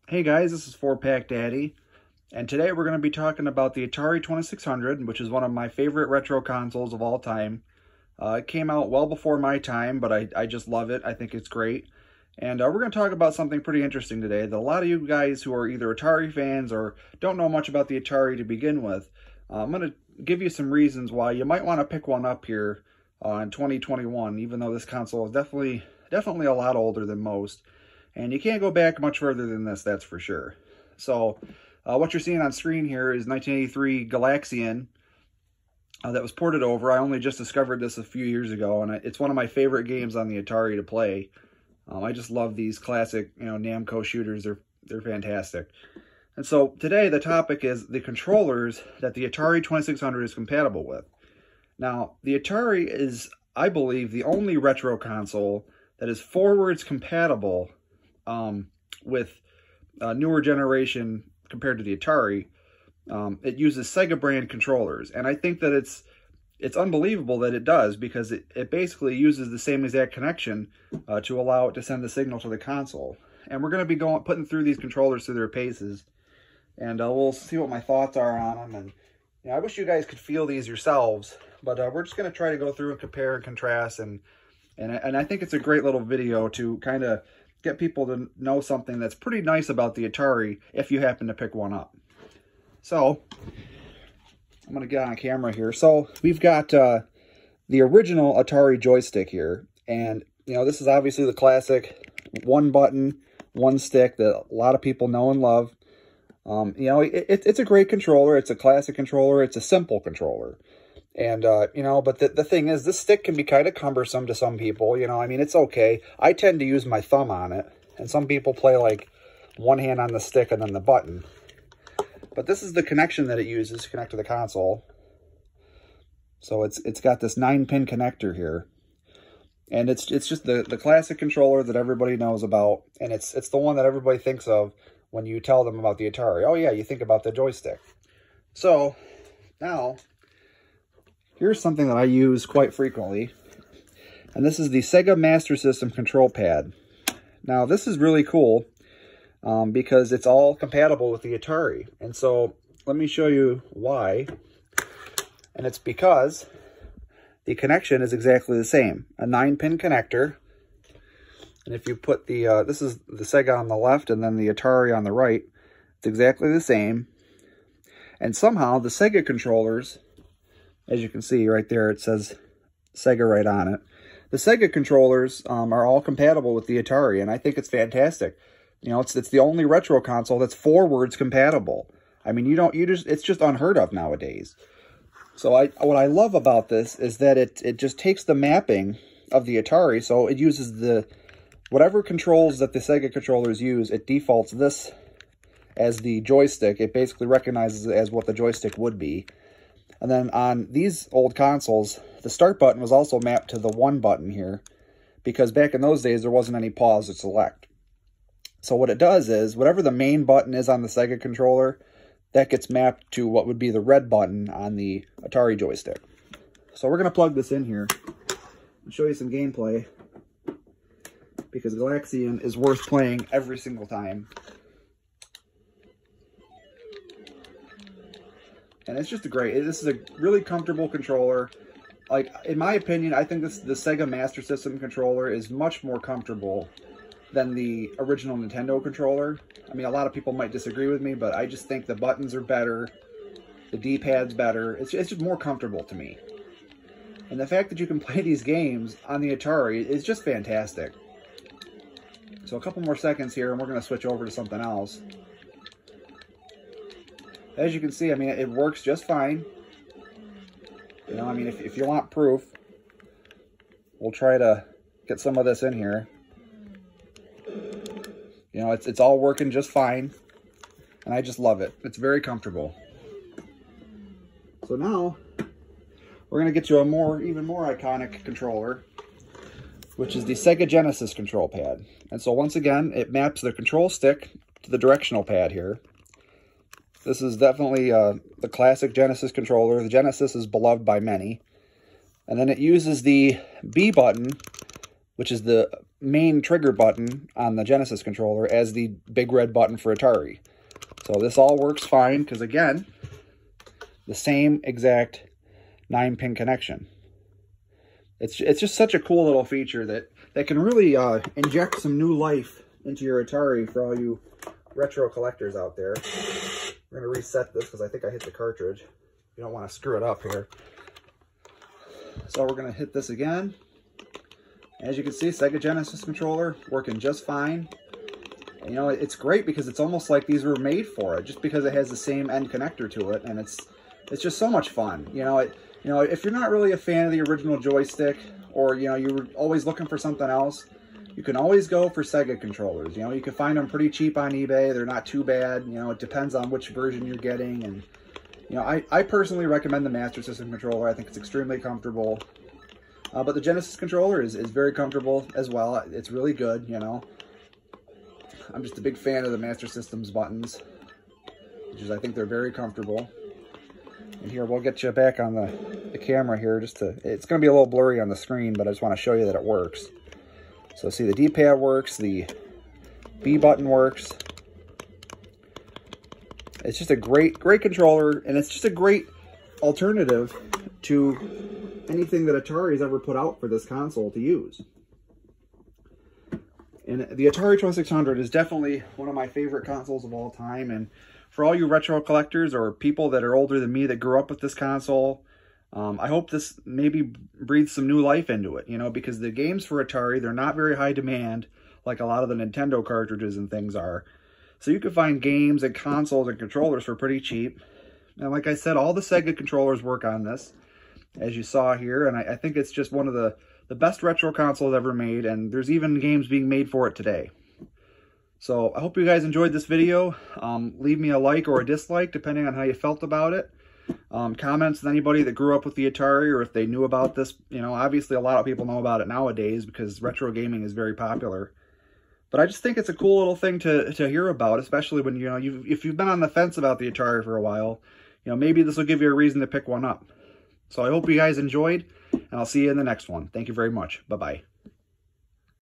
Hey guys, this is 4-Pack Daddy, and today we're going to be talking about the Atari 2600, which is one of my favorite retro consoles of all time. It came out well before my time, but I just love it. I think it's great. And we're going to talk about something pretty interesting today that a lot of you guys who are either Atari fans or don't know much about the Atari to begin with, I'm going to give you some reasons why you might want to pick one up here in 2021, even though this console is definitely a lot older than most. And you can't go back much further than this, that's for sure. So what you're seeing on screen here is 1983 Galaxian that was ported over. I only just discovered this a few years ago, and it's one of my favorite games on the Atari to play. I just love these classic, Namco shooters. They're fantastic. And so today the topic is the controllers that the Atari 2600 is compatible with. Now, the Atari is, I believe, the only retro console that is forwards compatible with a newer generation compared to the Atari. It uses SEGA brand controllers, and I think that it's unbelievable that it does, because it basically uses the same exact connection to allow it to send the signal to the console. And we're going to be putting through these controllers through their paces, and we'll see what my thoughts are on them. And I wish you guys could feel these yourselves, but we're just going to try to go through and compare and contrast, and I think it's a great little video to kind of get people to know something that's pretty nice about the Atari if you happen to pick one up. So, I'm going to get on camera here. So, we've got the original Atari Joystick here. And, this is obviously the classic one button, one stick that a lot of people know and love. It's a great controller. It's a classic controller. It's a simple controller. And, but the thing is, this stick can be kind of cumbersome to some people, it's okay. I tend to use my thumb on it, and some people play like one hand on the stick and then the button. But this is the connection that it uses to connect to the console. So it's got this 9-pin connector here. And it's just the classic controller that everybody knows about, and it's the one that everybody thinks of when you tell them about the Atari. Oh yeah, you think about the joystick. So, now here's something that I use quite frequently, and this is the SEGA Master System control pad. Now, this is really cool because it's all compatible with the Atari, and so let me show you why. And it's because the connection is exactly the same, a 9-pin connector. And if you put the, this is the SEGA on the left and then the Atari on the right, it's exactly the same. And somehow the SEGA controllers, as you can see right there, it says SEGA right on it. The SEGA controllers are all compatible with the Atari, and I think it's fantastic. It's the only retro console that's forwards compatible. I mean, it's just unheard of nowadays. So what I love about this is that it just takes the mapping of the Atari, so it uses whatever controls that the SEGA controllers use, it defaults this as the joystick. It basically recognizes it as what the joystick would be. And then on these old consoles, the start button was also mapped to the 1 button here, because back in those days, there wasn't any pause or select. So what it does is, whatever the main button is on the SEGA controller, that gets mapped to what would be the red button on the Atari joystick. So we're going to plug this in here and show you some gameplay, because Galaxian is worth playing every single time. And it's just this is a really comfortable controller. Like, in my opinion, I think the SEGA Master System controller is much more comfortable than the original Nintendo controller. I mean, a lot of people might disagree with me, but I just think the buttons are better, the D-pad's better. It's just more comfortable to me. And the fact that you can play these games on the Atari is just fantastic. So a couple more seconds here, and we're going to switch over to something else. As you can see, I mean, it works just fine. I mean, if you want proof, we'll try to get some of this in here. It's all working just fine, and I just love it. It's very comfortable. So now, we're going to get you even more iconic controller, which is the SEGA Genesis control pad. And so once again, it maps the control stick to the directional pad here. This is definitely the classic Genesis controller. The Genesis is beloved by many. And then it uses the B button, which is the main trigger button on the Genesis controller as the big red button for Atari. So this all works fine because, again, the same exact 9-pin connection. It's just such a cool little feature that can really inject some new life into your Atari for all you retro collectors out there. We're going to reset this because I think I hit the cartridge. You don't want to screw it up here. So we're going to hit this again. As you can see, Sega Genesis controller working just fine. And, you know, it's great because it's almost like these were made for it, just because it has the same end connector to it, and it's just so much fun. You know, if you're not really a fan of the original joystick, or you know, you were always looking for something else, you can always go for Sega controllers. You know, you can find them pretty cheap on eBay. They're not too bad. You know, it depends on which version you're getting, and you know, I personally recommend the Master System controller. I think it's extremely comfortable. But the Genesis controller is very comfortable as well. It's really good, you know. I'm just a big fan of the Master System's buttons, I think they're very comfortable. And here, we'll get you back on the camera here. It's going to be a little blurry on the screen, but I just want to show you that it works. So see, the D-pad works, the B button works. It's just a great controller, and it's just a great alternative to anything that Atari's ever put out for this console to use. And the Atari 2600 is definitely one of my favorite consoles of all time. And for all you retro collectors or people that are older than me that grew up with this console, I hope this maybe breathes some new life into it, you know, because the games for Atari, they're not very high demand like a lot of the Nintendo cartridges and things are. So you can find games and consoles and controllers for pretty cheap. And like I said, all the Sega controllers work on this, as you saw here. And I think it's just one of the best retro consoles ever made, and there's even games being made for it today. So I hope you guys enjoyed this video. Leave me a like or a dislike, depending on how you felt about it. Comments with anybody that grew up with the Atari, or if they knew about this. You know, obviously a lot of people know about it nowadays because retro gaming is very popular. But I just think it's a cool little thing to hear about, especially when, you know, if you've been on the fence about the Atari for a while, you know, maybe this will give you a reason to pick one up. So I hope you guys enjoyed, and I'll see you in the next one. Thank you very much. Bye-bye.